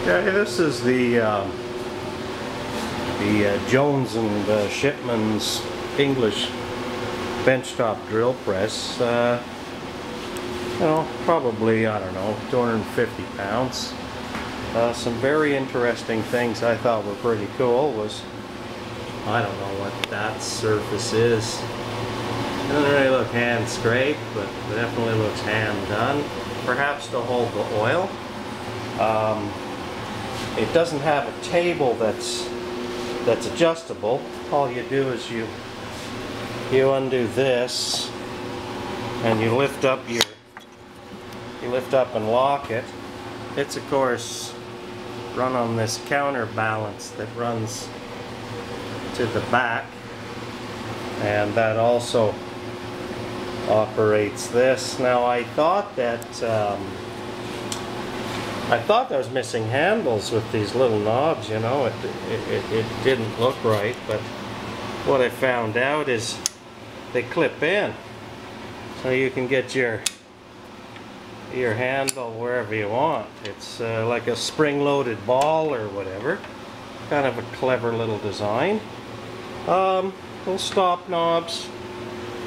Okay, this is the Jones and Shipman's English benchtop drill press. You know, probably, I don't know, 250 pounds. Some very interesting things I thought were pretty cool was, I don't know what that surface is. It doesn't really look hand scraped, but it definitely looks hand done. Perhaps to hold the oil. It doesn't have a table that's adjustable. All you do is you undo this and you lift up and lock it. It's of course run on this counterbalance that runs to the back, and that also operates this. Now I thought that I was missing handles with these little knobs, you know. It didn't look right, but what I found out is they clip in, so you can get your handle wherever you want. It's like a spring-loaded ball or whatever. Kind of a clever little design. Little stop knobs.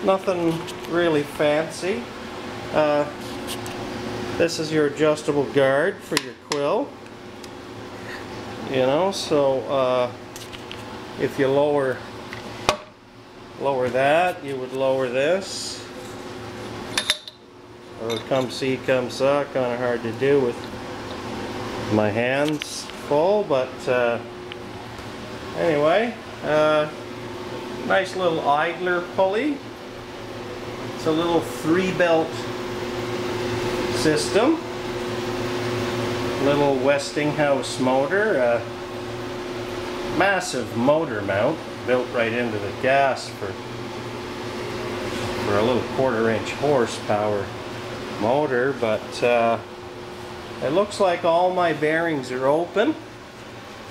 Nothing really fancy. This is your adjustable guard for your quill. You know, so if you lower that, you would lower this. Or come see, come saw, kind of hard to do with my hands full, but anyway, nice little idler pulley. It's a little 3-belt system. Little Westinghouse motor, massive motor mount built right into the gas for a little 1/4-inch horsepower motor, but it looks like all my bearings are open.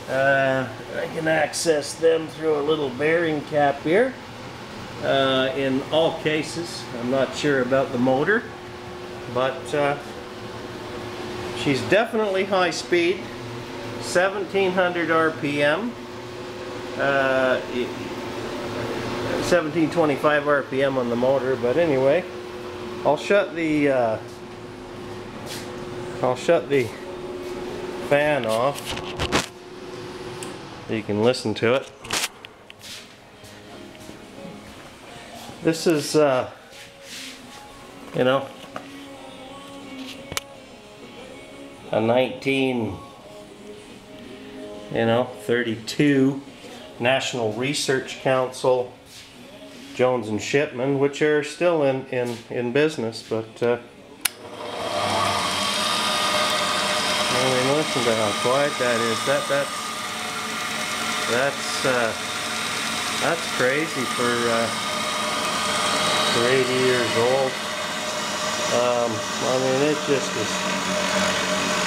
I can access them through a little bearing cap here. In all cases, I'm not sure about the motor, but she's definitely high speed, 1700 RPM, 1725 RPM on the motor. But anyway, I'll shut the fan off so you can listen to it. This is you know, a 1932 National Research Council Jones and Shipman, which are still in business, but I mean, listen to how quiet that is. That's crazy for 80 years old. I mean, it just is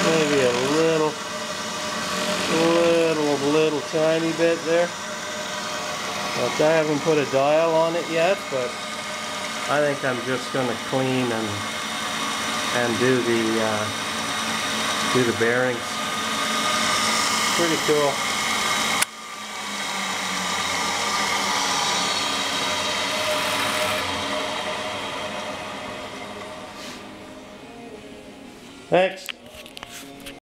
maybe a little tiny bit there. But I haven't put a dial on it yet, but I think I'm just going to clean and do the bearings. Pretty cool. Thanks.